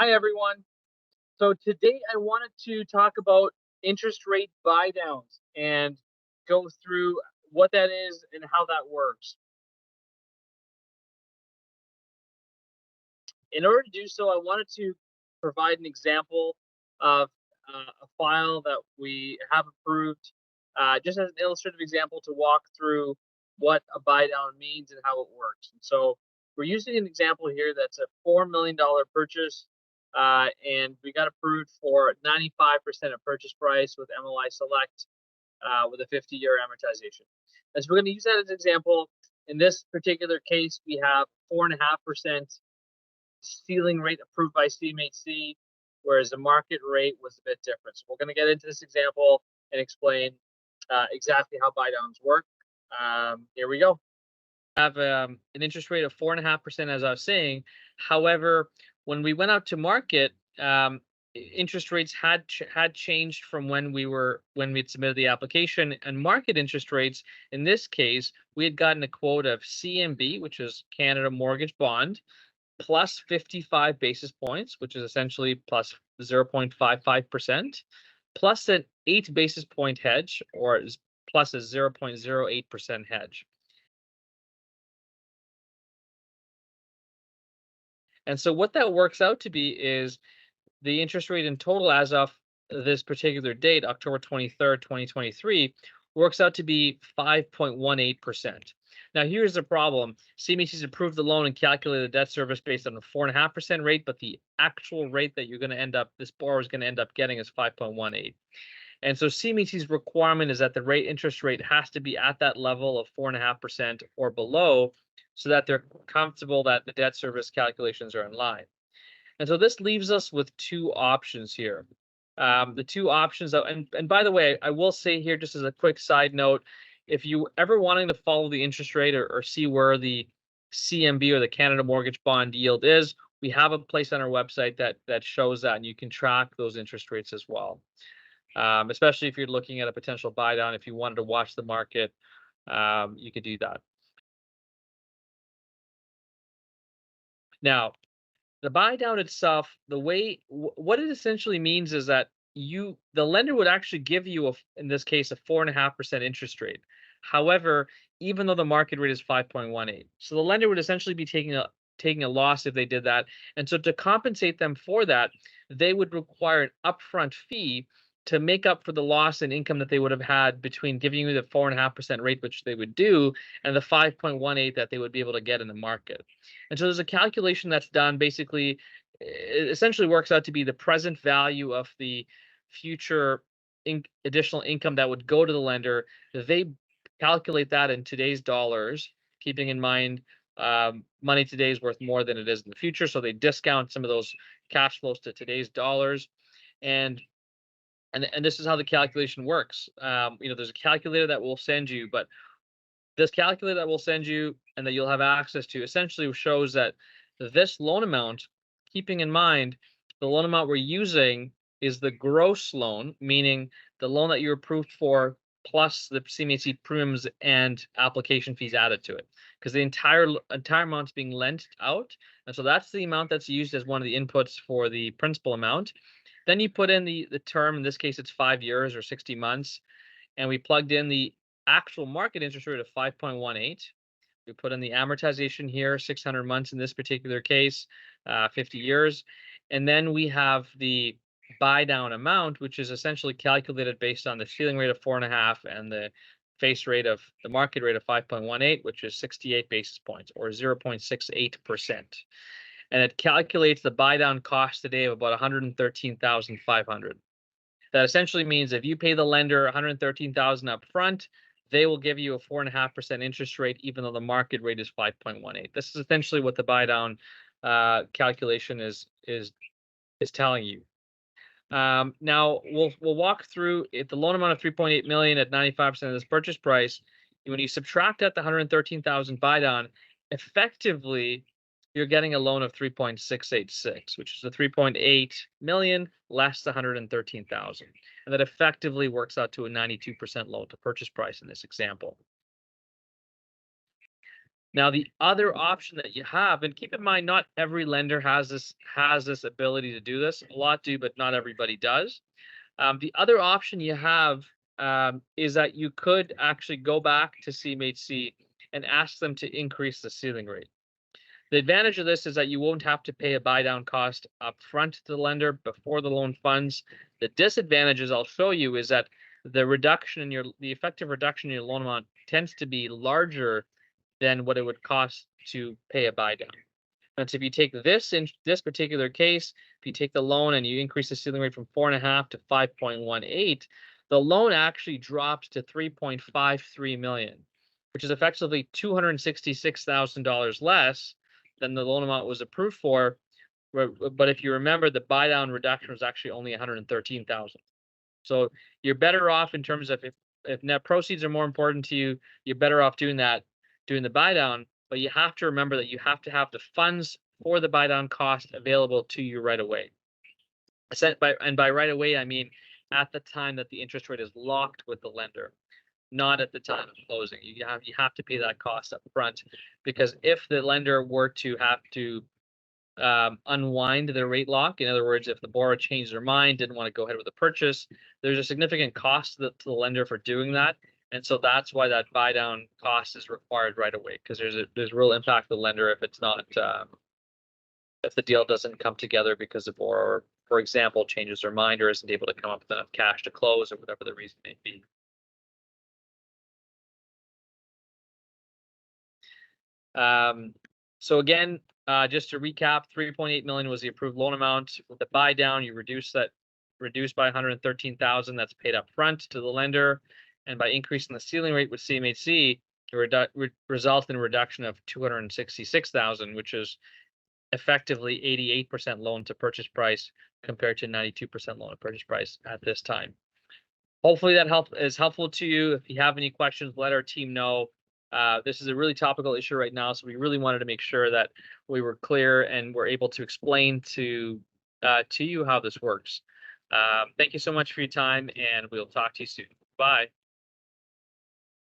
Hi, everyone. So today I wanted to talk about interest rate buy downs and go through what that is and how that works. In order to do so, I wanted to provide an example of a file that we have approved, just as an illustrative example to walk through what a buy down means and how it works. And so we're using an example here that's a $4 million purchase, and we got approved for 95% of purchase price with MLI Select with a 50-year amortization. And so we're going to use that as an example. In this particular case, we have 4.5% ceiling rate approved by CMHC, whereas the market rate was a bit different. So we're going to get into this example and explain exactly how buy downs work. Here we go. Have an interest rate of 4.5%, as I was saying. However, when we went out to market, interest rates had changed from when we had submitted the application, and market interest rates in this case, we had gotten a quote of CMB, which is Canada Mortgage Bond, plus 55 basis points, which is essentially plus 0.55%, plus an 8 basis point hedge, or plus a 0.08% hedge. And so what that works out to be is the interest rate in total as of this particular date, October 23rd, 2023, works out to be 5.18%. Now, here's the problem. CMHC's approved the loan and calculated the debt service based on a 4.5% rate, but the actual rate that this borrower is going to end up getting is 5.18. And so CMHC's requirement is that the interest rate has to be at that level of 4.5% or below, so that they're comfortable that the debt service calculations are in line. And so this leaves us with two options here. The two options, and by the way, I will say here, just as a quick side note, if you ever wanting to follow the interest rate or see where the CMB or the Canada Mortgage Bond yield is, we have a place on our website that shows that, and you can track those interest rates as well. Especially if you're looking at a potential buy down, if you wanted to watch the market, you could do that. Now, the buy down itself, what it essentially means is that the lender would actually give you in this case a 4.5% interest rate. However, even though the market rate is 5.18, so the lender would essentially be taking a loss if they did that. And so to compensate them for that, they would require an upfront fee to make up for the loss in income that they would have had between giving you the 4.5% rate, which they would do, and the 5.18 that they would be able to get in the market. And so there's a calculation that's done. Basically, it essentially works out to be the present value of the future additional income that would go to the lender. They calculate that in today's dollars, keeping in mind money today is worth more than it is in the future. So they discount some of those cash flows to today's dollars. And this is how the calculation works. There's a calculator that we'll send you, but this calculator that we'll send you and that you'll have access to essentially shows that this loan amount, keeping in mind the loan amount we're using is the gross loan, meaning the loan that you're approved for plus the CMHC premiums and application fees added to it, because the entire amount is being lent out, and so that's the amount that's used as one of the inputs for the principal amount. Then you put in the term. In this case, it's 5 years or 60 months, and we plugged in the actual market interest rate of 5.18. We put in the amortization here, 600 months in this particular case, 50 years. And then we have the buy down amount, which is essentially calculated based on the ceiling rate of 4.5 and the face rate of the market rate of 5.18, which is 68 basis points or 0.68%. And it calculates the buy down cost today of about $113,500. That essentially means if you pay the lender $113,000 up front, they will give you a 4.5% interest rate, even though the market rate is 5.18. This is essentially what the buy down calculation is telling you. Now we'll walk through it. The loan amount of 3.8 million at 95% of this purchase price. When you subtract out the 113,000 buy down, effectively you're getting a loan of 3.686, which is the 3.8 million less the 113,000, and that effectively works out to a 92% loan to purchase price in this example. Now, the other option that you have, and keep in mind, not every lender has this ability to do this. A lot do, but not everybody does. The other option you have is that you could actually go back to CMHC and ask them to increase the ceiling rate. The advantage of this is that you won't have to pay a buy down cost up front to the lender before the loan funds. The disadvantages I'll show you is that the effective reduction in your loan amount tends to be larger than what it would cost to pay a buy down. And so if you take this in this particular case, if you take the loan and you increase the ceiling rate from 4.5 to 5.18, the loan actually drops to 3.53 million, which is effectively $266,000 less than the loan amount was approved for. But if you remember, the buy down reduction was actually only 113,000. So you're better off in terms of if net proceeds are more important to you, you're better off doing the buy down. But you have to remember that you have to have the funds for the buy down cost available to you right away. By right away, I mean at the time that the interest rate is locked with the lender, not at the time of closing. You have to pay that cost up front, because if the lender were to have to unwind the rate lock, in other words, if the borrower changed their mind, didn't want to go ahead with the purchase, there's a significant cost to the lender for doing that. And so that's why that buy down cost is required right away, because there's real impact to the lender if it's not if the deal doesn't come together because the borrower, for example, changes their mind or isn't able to come up with enough cash to close, or whatever the reason may be. So again, just to recap, 3.8 million was the approved loan amount. With the buy down, you reduced by 113,000. That's paid up front to the lender, and by increasing the ceiling rate with CMHC, it results in a reduction of 266,000, which is effectively 88% loan to purchase price compared to 92% loan to purchase price at this time. Hopefully that is helpful to you. If you have any questions, let our team know. This is a really topical issue right now, so we really wanted to make sure that we were clear and were able to explain to you how this works. Thank you so much for your time, and we'll talk to you soon. Bye.